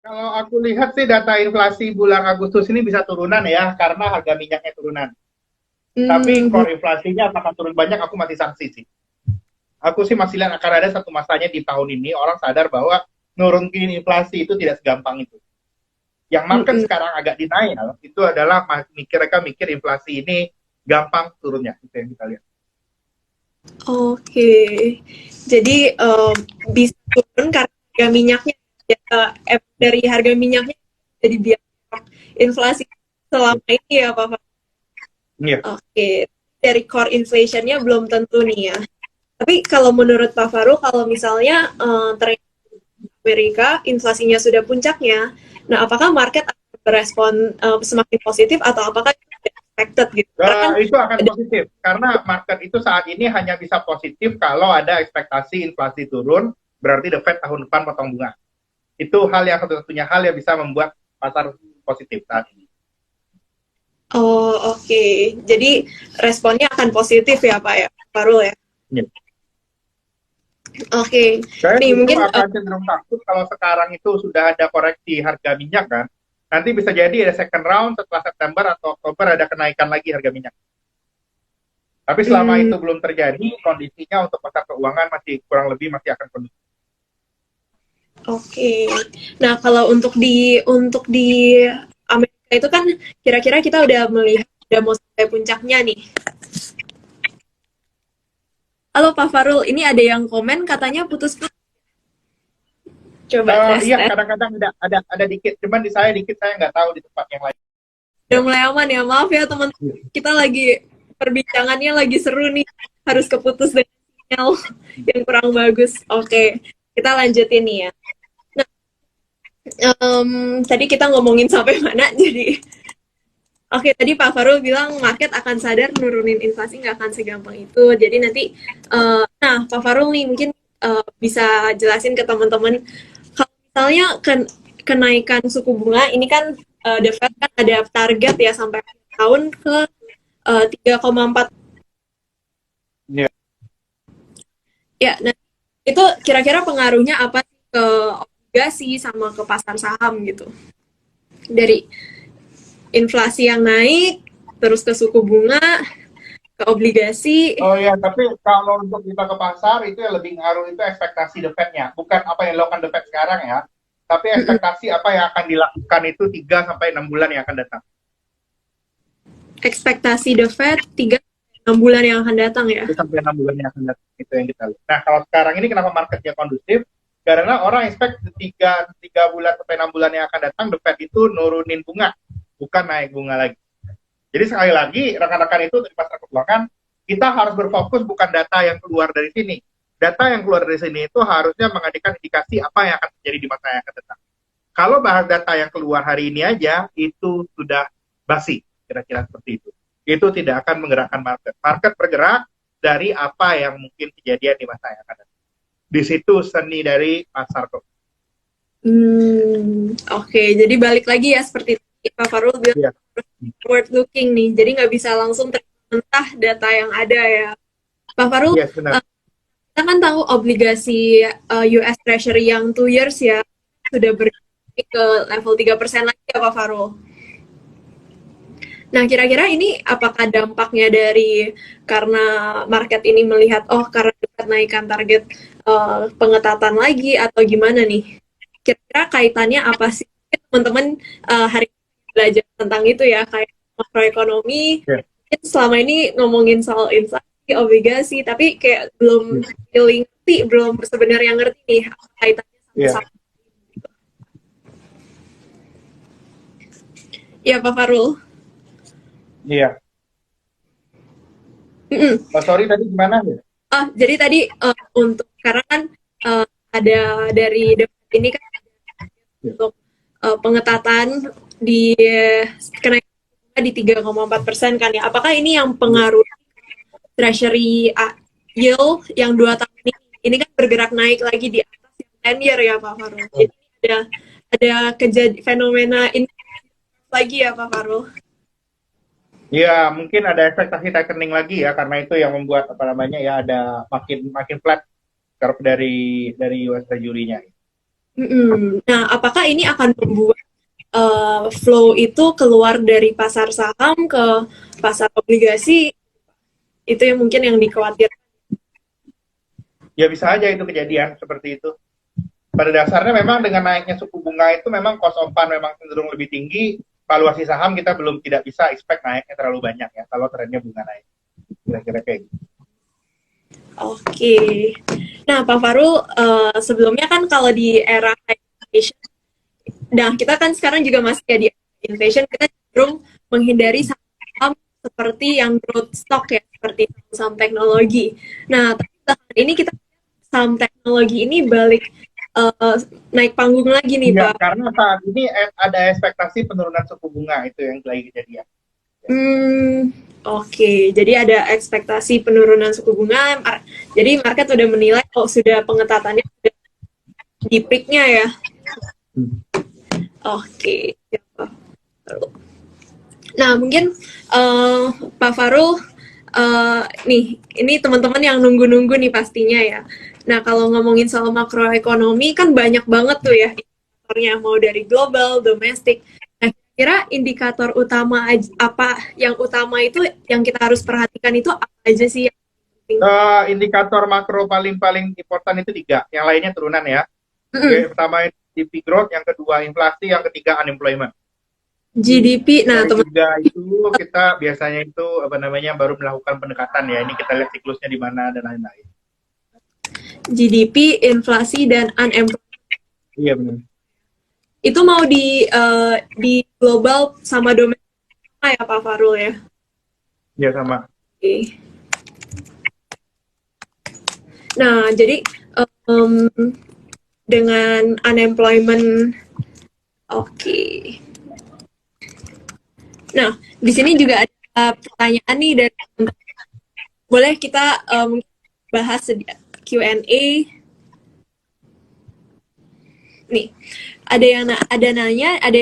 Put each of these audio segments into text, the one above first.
Kalau aku lihat sih data inflasi bulan Agustus ini bisa turunan ya, karena harga minyaknya turunan. Tapi Hmm, core inflasinya apakah turun banyak, aku masih sanksi sih. Aku sih masih lihat akan ada satu masanya di tahun ini orang sadar bahwa nurunin inflasi itu tidak segampang itu. Yang market mm-mm. sekarang agak denial itu adalah mereka mikir inflasi ini gampang turunnya, itu yang kita lihat. Oke, jadi bisa turun karena harga minyaknya ya, dari harga minyaknya jadi biar inflasi selama ini ya Pak. Iya. Oke, dari core inflationnya belum tentu nih ya. Tapi kalau menurut Pak Faru, kalau misalnya ternyata Amerika inflasinya sudah puncaknya, nah apakah market akan berespon semakin positif atau apakah itu tidak expected gitu? Karena kan Itu akan ada. positif karena market itu saat ini hanya bisa positif kalau ada ekspektasi inflasi turun, berarti the Fed tahun depan potong bunga. Itu hal yang satu-satunya hal yang bisa membuat pasar positif saat ini. Oh, oke. Jadi responnya akan positif ya Pak ya, Pak Farul ya. Ya. Oke, Saya nih justru mungkin akan cenderung takut kalau sekarang itu sudah ada koreksi harga minyak kan. Nanti bisa jadi ada second round setelah September atau Oktober ada kenaikan lagi harga minyak. Tapi selama hmm, itu belum terjadi, kondisinya untuk pasar keuangan masih kurang lebih masih akan kondusif. oke. Nah, kalau untuk di Amerika itu kan kira-kira kita udah melihat udah mau sampai puncaknya nih. Halo Pak Farul, ini ada yang komen katanya putus-putus. Coba tes Iya, tes. kadang-kadang ada dikit, cuman di saya dikit saya nggak tahu di tempat yang lain. Udah Ya. mulai aman ya. Maaf ya teman-teman. Kita lagi perbincangannya lagi seru nih. Harus keputus dengan sinyal yang kurang bagus. Oke, kita lanjutin nih ya. Nah, tadi kita ngomongin sampai mana? Jadi, oke tadi Pak Farul bilang market akan sadar nurunin inflasi nggak akan segampang itu. Jadi nanti, nah Pak Farul nih mungkin bisa jelasin ke teman-teman kalau misalnya kenaikan suku bunga ini kan The Fed kan ada target ya sampai akhir tahun ke 3,4 Ya. ya. Nah, itu kira-kira pengaruhnya apa sih ke obligasi sama ke pasar saham gitu? Dari inflasi yang naik terus ke suku bunga, ke obligasi. Oh ya, tapi kalau untuk kita ke pasar itu yang lebih ngaruh itu ekspektasi The Fed-nya, bukan apa yang dilakukan The Fed sekarang ya, tapi Mm-mm. ekspektasi apa yang akan dilakukan itu 3 sampai 6 bulan yang akan datang. Ekspektasi The Fed 3 6 bulan yang akan datang ya. 3 sampai 6 bulan yang akan datang itu yang kita lihat. Nah, kalau sekarang ini kenapa marketnya kondusif? Karena orang expect 3 bulan sampai 6 bulan yang akan datang The Fed itu nurunin bunga, bukan naik bunga lagi. Jadi sekali lagi rekan-rekan itu dari pasar keuangan kita harus berfokus bukan data yang keluar dari sini. Data yang keluar dari sini itu harusnya mengandalkan indikasi apa yang akan terjadi di masa yang akan datang. Kalau bahas data yang keluar hari ini aja itu sudah basi, kira-kira seperti itu. Itu tidak akan menggerakkan market. Market bergerak dari apa yang mungkin kejadian di masa yang akan datang. Di situ seni dari pasar keuangan. Oke, jadi balik lagi ya seperti Pak Farul bilang Iya, forward looking nih, jadi nggak bisa langsung termentah data yang ada ya. Pak Farul, yes, benar. kita kan tahu obligasi US Treasury yang 2 years ya sudah bergerak ke level 3% lagi ya Pak Farul. Nah, kira-kira ini apakah dampaknya dari karena market ini melihat oh karena naikkan target pengetatan lagi atau gimana nih? Kira-kira kaitannya apa sih? Teman-teman hari ini belajar tentang itu ya kayak makroekonomi. Yes, Mungkin selama ini ngomongin soal inflasi, obligasi, tapi kayak belum yes, really ngerti, belum sebenarnya ngerti nih apa kaitannya yes. sama-sama. Ya, Pak Farul. Iya. Mm-mm. Oh, sorry tadi gimana ya? Jadi tadi untuk karena kan ada dari debat ini kan Yes. untuk pengetatan di kenaikan bunga di 3,4% kan ya. Apakah ini yang Yes. pengaruh treasury yield yang 2 tahun ini? Ini kan bergerak naik lagi di atas yang 10 year ya Pak Farul. Jadi ada fenomena ini lagi ya Pak Farul. Ya, mungkin ada ekspektasi tightening lagi ya, karena itu yang membuat apa namanya ya ada makin makin flat curve dari US Treasury-nya. Nah, apakah ini akan membuat flow itu keluar dari pasar saham ke pasar obligasi? Itu yang mungkin yang dikhawatirkan. Ya bisa aja itu kejadian seperti itu. Pada dasarnya memang dengan naiknya suku bunga itu memang cost of fund memang cenderung lebih tinggi. Valuasi saham kita belum tidak bisa expect naiknya terlalu banyak ya kalau trennya bunga naik. Kira-kira kayak gitu. Oke. Nah, Pak Farul, sebelumnya kan kalau di era high inflation, nah kita kan sekarang juga masih ya di inflation, kita cenderung menghindari saham seperti yang growth stock ya, seperti saham teknologi. Nah, tapi belakangan ini kita saham teknologi ini balik eh, naik panggung lagi nih, Iya, Pak. karena saat ini ada ekspektasi penurunan suku bunga itu yang lagi kejadian. Oke. Jadi ada ekspektasi penurunan suku bunga. Jadi market sudah menilai kalau sudah pengetatannya sudah di peak-nya ya. Oke. Nah, mungkin Pak Farul, nih, ini teman-teman yang nunggu-nunggu nih pastinya ya. Nah, kalau ngomongin soal makroekonomi kan banyak banget tuh ya indikatornya, mau dari global, domestik. Nah, kira indikator utama apa yang utama itu yang kita harus perhatikan itu apa aja sih yang penting? Indikator makro paling important itu 3, yang lainnya turunan ya. Mm-mm. Yang pertama GDP growth, yang kedua inflasi, yang ketiga unemployment. GDP, nah Dari teman 3 itu kita biasanya itu apa namanya baru melakukan pendekatan ya. Ini kita lihat siklusnya di mana dan lain-lain. GDP, inflasi dan unemployment Iya benar. itu mau di global sama domestik ya Pak Farul ya. Iya sama. Oke. Nah, jadi em, dengan unemployment, oke. Nah, di sini juga ada pertanyaan nih dari teman-teman. Boleh kita bahas Q&A nih. Ada yang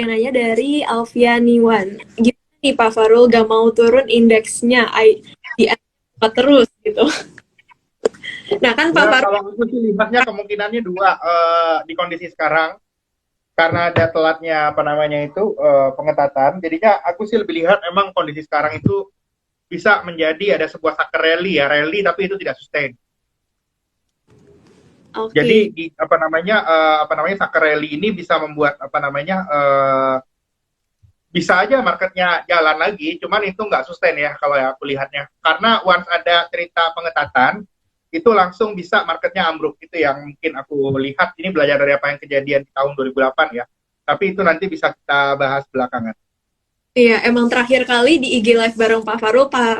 nanya dari Alfianiwan. Gimana nih Pak Farul gak mau turun indeksnya di terus gitu. Nah, kan Pak Ya Farul. kalau aku sih lihatnya kemungkinannya 2, di kondisi sekarang karena ada telatnya apa namanya itu pengetatan. Jadinya aku sih lebih lihat emang kondisi sekarang itu bisa menjadi ada sebuah sucker rally ya, rally tapi itu tidak sustain. Jadi Oke. di apa namanya sucker rally ini bisa membuat apa namanya bisa aja marketnya jalan lagi, cuman itu nggak sustain ya kalau ya aku lihatnya. Karena once ada cerita pengetatan, itu langsung bisa marketnya ambruk. Itu yang mungkin aku lihat, ini belajar dari apa yang kejadian di tahun 2008 ya. Tapi itu nanti bisa kita bahas belakangan. Iya, emang terakhir kali di IG Live bareng Pak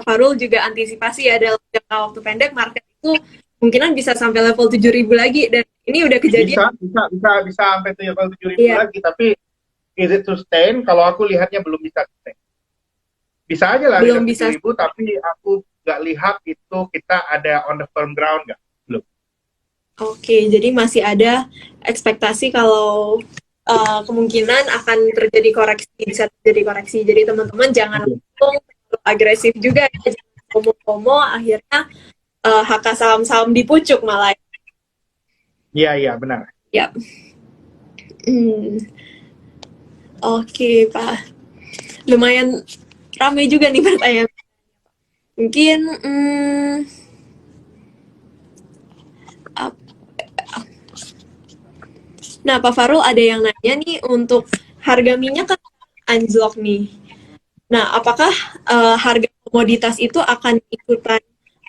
Farul juga antisipasi ya dalam jangka waktu pendek market itu kemungkinan bisa sampai level 7.000 lagi dan ini udah kejadian. Bisa sampai 7.000 Iya, lagi, tapi is it sustain? Kalau aku lihatnya belum bisa sustain. Bisa aja lari ke belum tujuh bisa. ribu tapi aku nggak lihat itu kita ada on the firm ground nggak. Belum. Oke, jadi masih ada ekspektasi kalau kemungkinan akan terjadi koreksi, bisa terjadi koreksi. Jadi teman-teman jangan Oke. langsung agresif juga ya, jangan FOMO-FOMO akhirnya HK saham-saham dipucuk malah. Iya, iya, benar. Ya. Hmm. Oke, Pak. Lumayan ramai juga nih pertanyaan. Mungkin nah Pak Farul ada yang nanya nih untuk harga minyak kan anjlok nih. Nah, apakah harga komoditas itu akan ikutan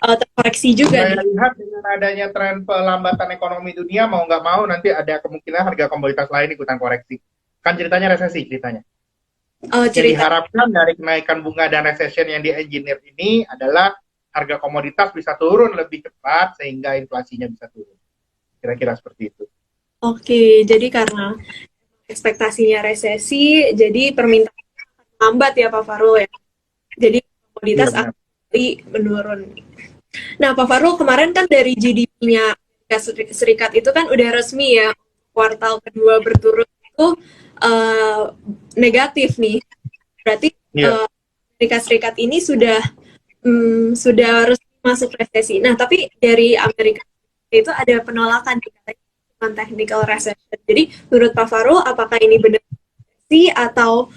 terkoreksi juga Saya nih? lihat dengan adanya tren pelambatan ekonomi dunia mau nggak mau nanti ada kemungkinan harga komoditas lain ikutan koreksi. Kan ceritanya resesi ceritanya. Yang Cerita. diharapkan dari kenaikan bunga dan recession yang di engineer ini adalah harga komoditas bisa turun lebih cepat sehingga inflasinya bisa turun. Kira-kira seperti itu. Oke, jadi karena ekspektasinya resesi, jadi permintaan lambat ya Pak Farul ya. Jadi Iya komoditas benar. akan menurun. Nah, Pak Farul kemarin kan dari GDP-nya Amerika Serikat itu kan udah resmi ya kuartal kedua berturut itu negatif nih. Berarti Iya. Amerika Serikat ini sudah resmi masuk resesi. Nah, tapi dari Amerika itu ada penolakan katanya bukan technical recession. Jadi menurut Pak Farul, apakah ini benar sih atau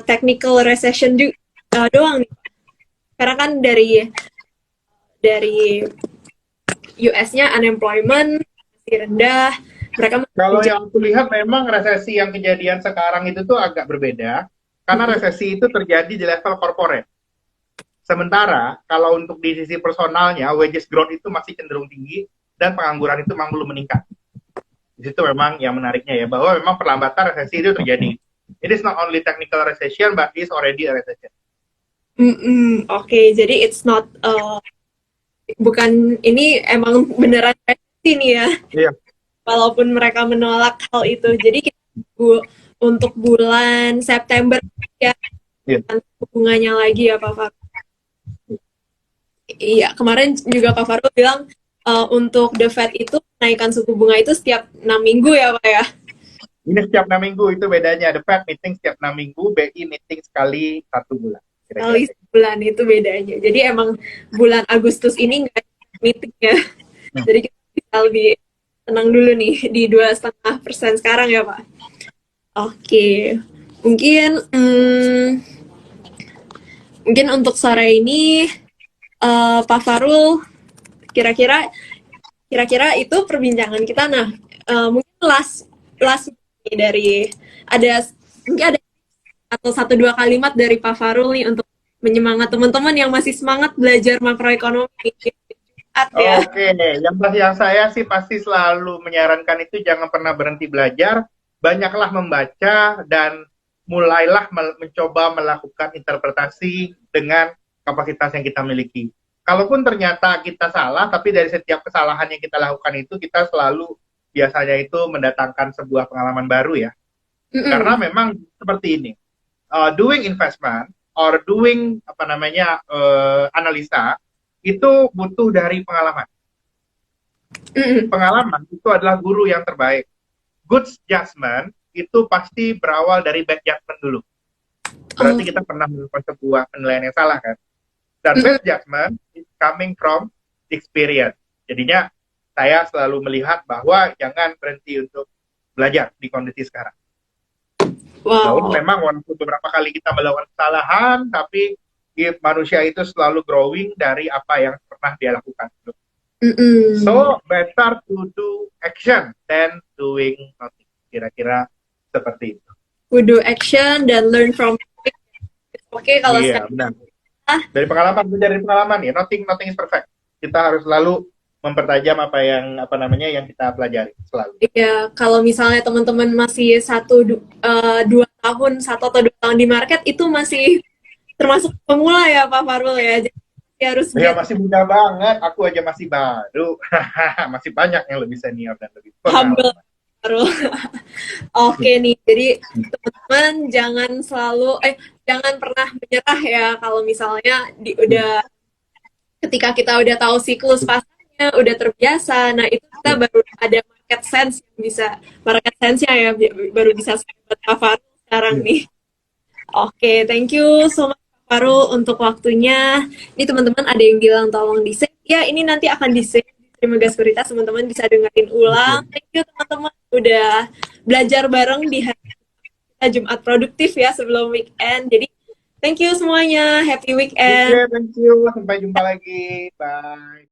technical recession juga doang nih? Karena kan dari US-nya unemployment masih rendah, mereka Kalau masih yang aku lihat memang resesi yang kejadian sekarang itu tuh agak berbeda, karena resesi itu terjadi di level corporate. Sementara kalau untuk di sisi personalnya, wages growth itu masih cenderung tinggi dan pengangguran itu memang belum meningkat. Di situ memang yang menariknya ya, bahwa memang perlambatan resesi itu terjadi. It is not only technical recession, but it is already a recession. Oke, jadi it's not bukan ini emang beneran resesi nih ya. Iya. Walaupun mereka menolak hal itu. Jadi kita untuk bulan September ya Iya. bunganya lagi ya Pak Farul. Iya, kemarin juga Pak Farul bilang untuk The Fed itu naikkan suku bunga itu setiap 6 minggu ya Pak ya. Ini setiap 6 minggu itu bedanya. The Fed meeting setiap 6 minggu, BI meeting sekali 1 bulan. Kali sebulan itu bedanya. Jadi emang bulan Agustus ini nggak meeting ya. Jadi kita bisa lebih tenang dulu nih di 2,5% sekarang ya Pak. Oke, mungkin mungkin untuk sore ini Pak Farul kira-kira itu perbincangan kita. Nah, mungkin last dari mungkin ada atau 1-2 kalimat dari Pak Farul nih untuk menyemangat teman-teman yang masih semangat belajar makroekonomi. Ya. Oke, yang saya sih pasti selalu menyarankan itu jangan pernah berhenti belajar, banyaklah membaca dan mulailah mencoba melakukan interpretasi dengan kapasitas yang kita miliki. Kalaupun ternyata kita salah, tapi dari setiap kesalahan yang kita lakukan itu kita selalu biasanya itu mendatangkan sebuah pengalaman baru ya. Karena memang seperti ini, doing investment or doing analisa itu butuh dari pengalaman. Pengalaman itu adalah guru yang terbaik. Good judgment itu pasti berawal dari bad judgment dulu. Berarti kita pernah melakukan sebuah penilaian yang salah kan. Dan bad judgment is coming from experience. Jadinya saya selalu melihat bahwa jangan berhenti untuk belajar di kondisi sekarang. Wow. Memang walaupun beberapa kali kita melakukan kesalahan, tapi manusia itu selalu growing dari apa yang pernah dia lakukan. So, better to do action than doing nothing. Kira-kira seperti itu. We do action dan learn from it. Oke, kalau benar. Dari pengalaman ya, nothing is perfect. Kita harus selalu mempertajam yang kita pelajari selalu. Iya, kalau misalnya teman-teman masih 1-2 tahun di market itu masih termasuk pemula ya Pak Farul ya. Jadi harus masih muda banget, aku aja masih baru. Masih banyak yang lebih senior dan lebih humble. Oke nih, jadi teman-teman jangan pernah menyerah ya kalau misalnya ketika kita udah tahu siklus pasarnya, udah terbiasa, nah itu kita baru ada market sense-nya ya baru bisa buat Pak Farul sekarang nih. Oke, thank you so much Pak Farul untuk waktunya. Ini teman-teman ada yang bilang tolong di-save. Ya, ini nanti akan di-save di Terima Gaskuritas, teman-teman bisa dengerin ulang. Thank you teman-teman udah belajar bareng di hari kita Jumat produktif ya sebelum weekend. Jadi thank you semuanya. Happy weekend. Thank you. Sampai jumpa lagi. Bye.